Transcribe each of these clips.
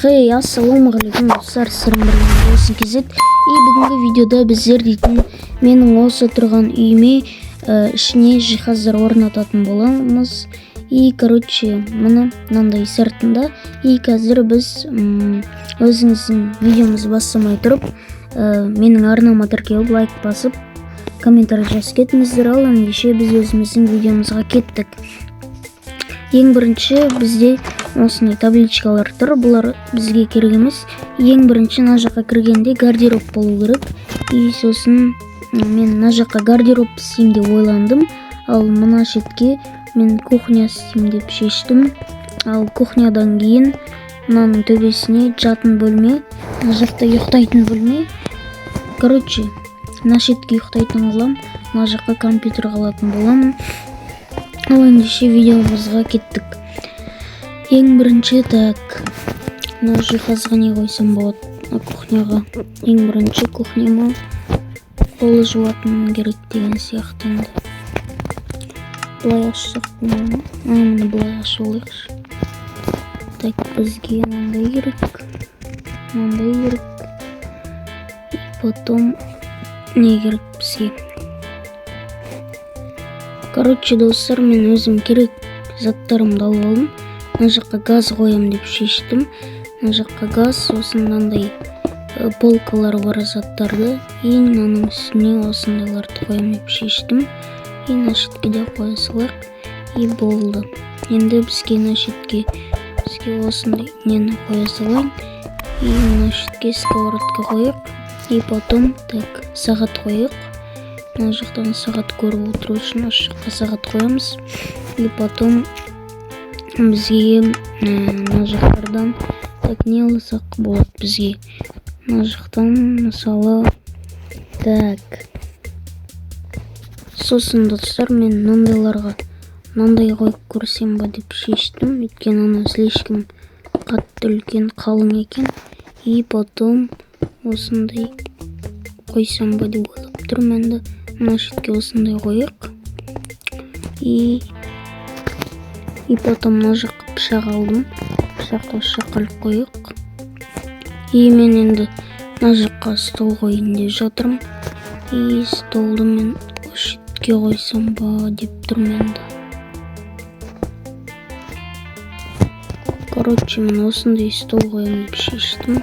Хей, ассалаумағалейкум достар, сырым бірген болсын кезет. Бүгінгі видеода біздер дейтін менің осы тұрған үйіме ішіне жиһаздар орнататын боламыз. Короче, мынандай сыртында. Қазір біз өзіңіздің видеомыз бастамай тұрып, менің арнама тіркеліп, лайк басып, комментарий жазып кетіңіздер. Ал ендеше біз өзіміздің видеомызға кеттік. Ең бірінші бізде осындай табличкалар тұр, бұлар бізге керек емес. Ең бірінші мына жаққа кіргенде гардероб болу керек. Сосын мен мына жаққа гардероб істеймін деп ойландым, ал мына шетке мен кухня істеймін деп шештім. Ал кухнядан кейін мынаның төбесіне жатын бөлме, мына жақта ұйықтайтын бөлме. Короче, мына шетке ұйықтайтын қылам, мына жаққа компьютер қалатын боламын. Ал ендеше видеомызға кеттік. Ең бірінші мына жиһазға не қойсам болады? Кухняға. Ең бірінші кухняма қолы жуатын керек деген сияқты енді. Былай ашсақ болмайды ма? Міне былай ашып алайықшы. Бізге мынандай керек. Мынандай керек. Потом не керек бізге? Короче, достар, мен өзім керек заттарымды алып алдым. Мына жаққа газ қоям деп шештім. Мына жаққа газ, сосын мынандай полкалар бар заттарды. Мынаның үстіне осындайларды қоям деп шештім. Мына шетке де қоя салайық. Болды. Енді бізге мына шетке осындай нені қоя салайын. Мына шетке сковородка қояйық. Потом сағат қояйық. Мына жақтан сағат көріп отыру үшін осы жаққа сағат қоямыз. Потом бізге мына жақтардан не алсақ болады бізге. Мына жақтан мысалы сосын достар, мен мынандайларға мынандай қойып көрсем ба деп шештім. Өйткені ана слишком қатты үлкен қалың екен. Потом осындай қойсам ба деп ойлап тұрмын енді. Мына шетке осындай қойық. Потом мына жаққа пышақ алдым. Пышақты шақалып қойық. Мен енді мына жаққа стол қойын деп жатырмын. Столды мен шетке қойсам ба деп тұрмын енді. Короче, мен осындай стол қойым деп шештім.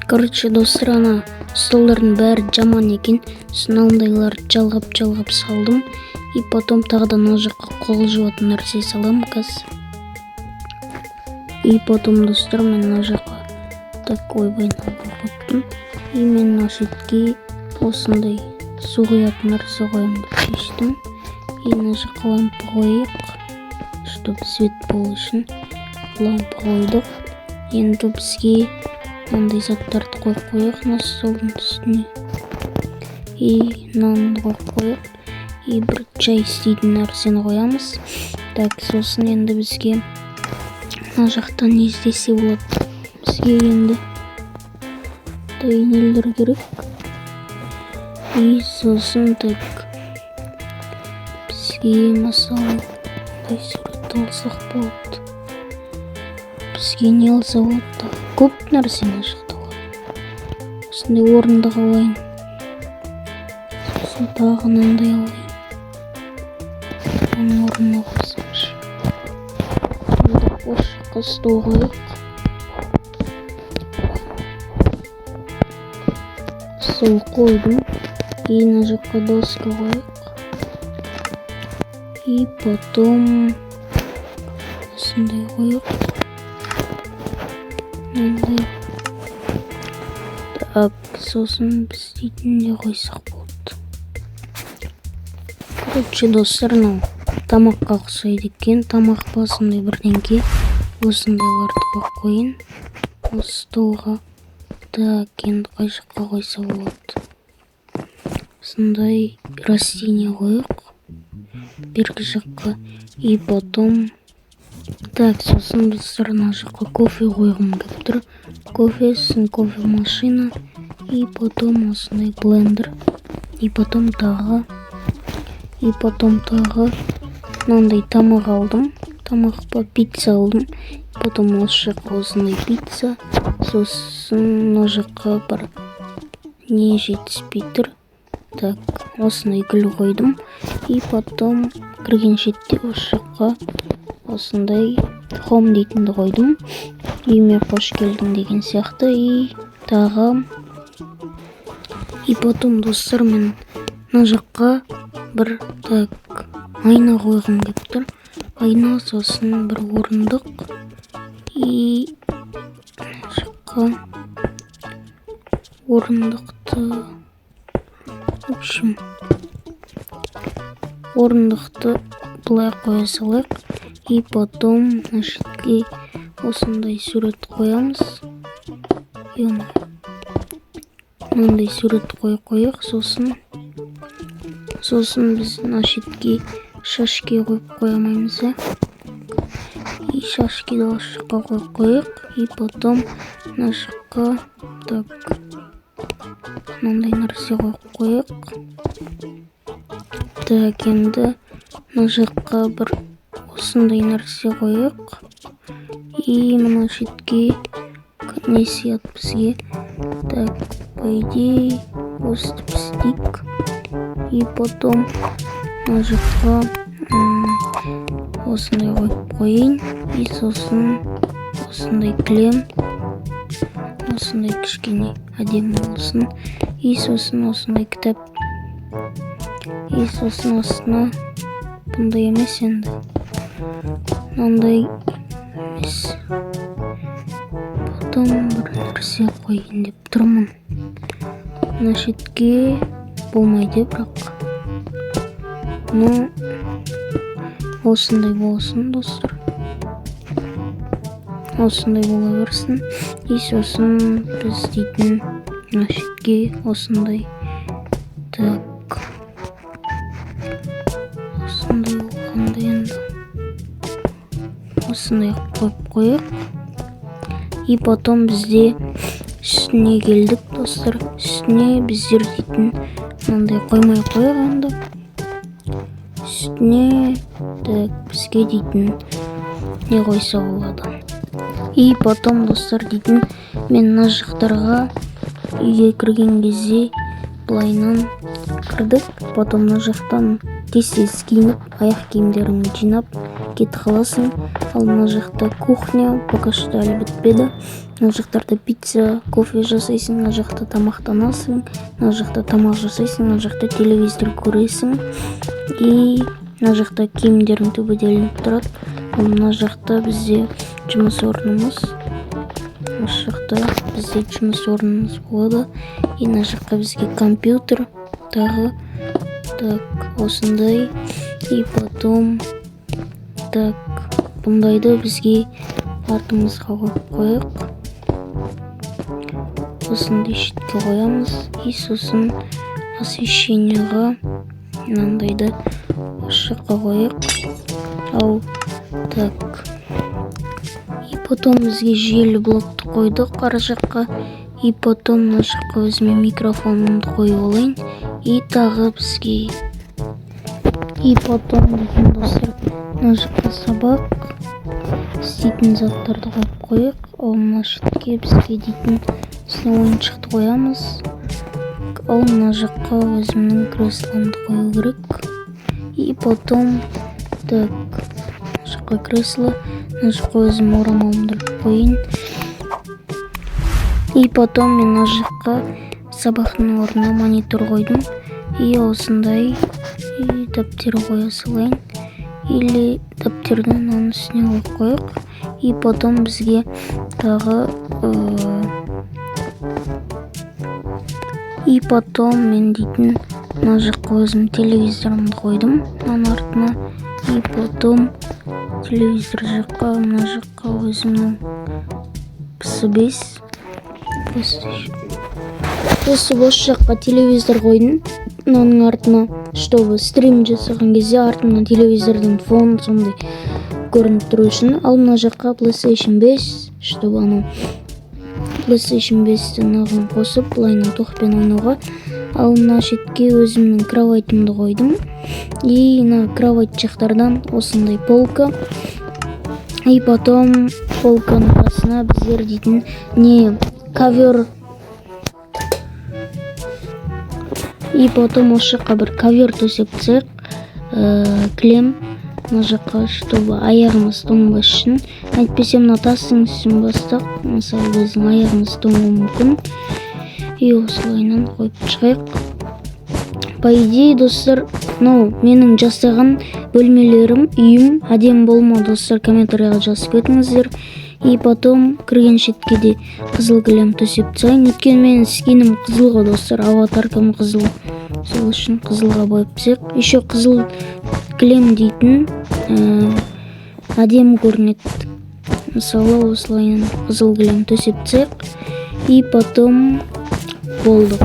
Короче, достар, ана столдардың бәрі жаман екен. Мынандайларды жалғап салдым. Потом тағы мына жаққа қол жуатын нәрсе салам қазір. Потом достар, мен мына жаққа ойбайынан қойыптым. Мен мына шетке осындай су құятын нәрсе қоям деп шештім. Мына жаққа лампа қойық, чтобы свет болу үшін лампа қойдық. Енді бізге мынандай заттарды қойып қойық мына столдың үстіне. Мынаны қойып қойық. Бір чай істейтін нәрсені қоямыз. Сосын енді бізге мына жақтан не істесе болады? Бізге енді нелер керек. Сосын бізге мысалы сурет алсақ болады. Бізге не алса болады? Көп нәрсе мына жақта болады. Осындай орынды қалайын. Сосын тағы мынандай алайын. Оның орнына қойсаңшы. Осы жаққа стол қойық. Стол қойдым. Мына жаққа доска қойық. Потом осындай қойық. Сосын біз дейтінде қойсақ болды. Короче, достар, тамаққа ұқсайды екен. Тамақ басындай бірдеңке. Осындайларды қойып қойын. Осы столға енді қай жаққа қойса болады. Осындай растение қойық. Бергі жаққа. Потом сосын достар, мына жаққа кофе қойғым келіп тұр. Кофе, сосын кофе машина. Потом осындай блендер. Потом тағы мынандай тамақ алдым. тамаққа пицца алдым. Потом осы жаққа осындай пицца, сосын мына жаққа бар не жетіспей тұр. Так, осындай гүл қойдым. И потом кірген шетте осы жаққа осындай хом дейтінді қойдым. Үйіме қош келдің деген сияқты. И тағы. И потом достар, мен мына жаққа бір так айна қойғым келіп тұр. Айна, сосын бір орындық. И жаққа орындықты, в общем, орындықты былай қоя салайық. И потом мына шетке осындай сурет қоямыз. Мынандай сурет қойық. Сосын біз мына шетке шашки қойып қоймаймыз. И шашки да осы жаққа қойып қойық. И потом мына жаққа так мынандай нәрсе қойып қойық. Так, енді мына жаққа бір осындай нәрсе қойық. И мына шетке не сияды бізге. Так, по идее өстіп істейік. И потом мына жаққа осындай қойып қойын. И сосын осындай кілем, осындай кішкене әдемі болсын. И сосын осындай кітап. И сосын астына бұндай емес, енді мынандай емес. Потом бір нәрсе қойын деп тұрмын. Мына шетке болмайды, бірақ ну осындай болсын достар. Осындай бола берсін. И сосын біз дейтін мына шетке осындай. Так, осындай болғанда енді осындай қойып қойық. И потом бізде үстіне келдік достар. Үстіне біздер дейтін мынандай қоймай қойғанда. Үстіне так бізге дейтін не қойса болады. И потом достар дейтін мен мына жақтарға үйге кірген кезде былайынан кірдік. Потом мына жақтан тез киініп, аяқ киімдеріңді жинап кетіп қаласың. Ал мына жақта кухня пока что әлі бітпеді. Мына жақтарда пицца, кофе жасайсың, мына жақта тамақтанасың, мына жақта тамақ жасайсың, мына жақта телевизор көресің. И мына жақта киімдерің төбеделініп тұрады. Ал мына жақта бізде жұмыс орнымыз. Осы жақта бізде жұмыс орнымыз болады. И мына жаққа бізге компьютер тағы. Так, осындай. И потом так бұндайды бізге артымызға қойып қойық. Осындай шетке қоямыз. И сосын освещениеға мынандайды осы жаққа қойық. Ал так. И потом бізге желі блокты қойдық ар жаққа. И потом мына жаққа өзіме микрофонымды қойып алайын. И тағы бізге. И потом дейтін достар, мына жаққа сабақ істейтін заттарды қойып қойық. Ал мына шетке бізге дейтін осындай ойыншықты қоямыз. Ал мына жаққа өзімнің кресломды қою керек. И потом так мына жаққа кресло, мына жаққа өзім орамалымды қойын. И потом мен мына жаққа сабақтың орнына монитор қойдым. И осындай дәптер қоя салайын. Или дәптердің оның үстіне қойып қойық. И потом бізге тағы и потом мен дейтін мына жаққа өзім телевизорымды қойдым мынаның артына. И потом телевизор жаққа, мына жаққа өзімнің PS5 осы бос жаққа телевизор қойдым мынаның артына, чтобы стрим жасаған кезде артынан телевизордың фон сондай көрініп тұру үшін. Ал мына жаққа PlayStation 5, чтобы анау PlayStation 5-тен ағын қосып былайынан тоқпен ойнауға. Ал мына шетке өзімнің кроватымды қойдым. И мына кровать жақтардан осындай полка. И потом полканың астына біздер дейтін не ковер. И потом осы жаққа бір ковер төсеп тастайық, кілем мына жаққа, чтобы аяғымыз тоңбас үшін. Әйтпесе мына тастың үстін бастақ, мысалы біздің аяғымыз тоңуы мүмкін. И осылайынан қойып шығайық. По идее, достар, менің жасаған бөлмелерім, үйім әдемі болма, достар, комментарияға жазып кетіңіздер. И потом кірген шетке де қызыл кілем төсеп тастайын. Өйткені менің скинім қызылға, достар, аватаркам қызыл. Сол үшін қызылға бояп тастайық. Еще қызыл кілем дейтін әдемі көрінеді. Мысалы осылайынан қызыл кілем төсеп тастайық. И потом болды.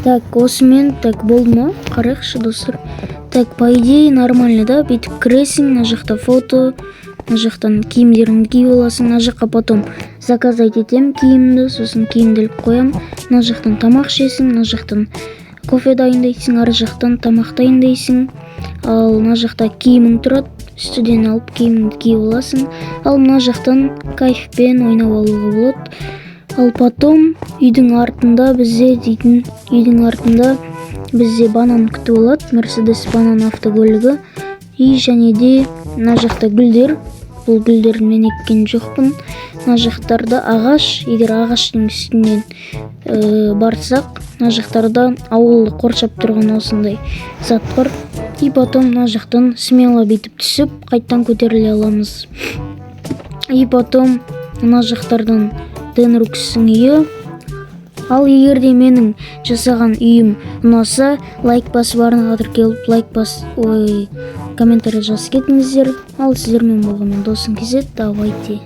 Так, осымен так болды ма? Қарайықшы, достар. Так, по идее нормально, да? Бүйтіп кіресің, мына жақта фото, мына жақтан киімдеріңді киіп аласың, мына жаққа потом заказать етем киімді, сосын киімді іліп қоям. Мына жақтан тамақ ішесің, мына жақтан кофе дайындайсың, ары жақтан тамақ дайындайсың. Ал мына жақта киімің тұрады, үстіден алып киіміңді киіп аласың. Ал мына жақтан кайфпен ойнап алуға болады. Ал потом үйдің артында бізде банан күтіп алады, Мерседес банан автокөлігі. И және де мына жақта гүлдер, бұл гүлдерді мен еккен жоқпын. Мына жақтарда ағаш, егер ағаштың үстінен барсақ, мына жақтарда ауылды қоршап тұрған осындай зат бар. И потом мына жақтан смело бүйтіп түсіп, қайттан көтеріле аламыз. И потом мына жақтардан Денрукстың үйі. Ал егер де менің жасаған үйім ұнаса, лайк басып арнаға тіркеліп, комментарий жазып кетіңіздер. Ал сіздермен болған мен досым Кезет, давайте.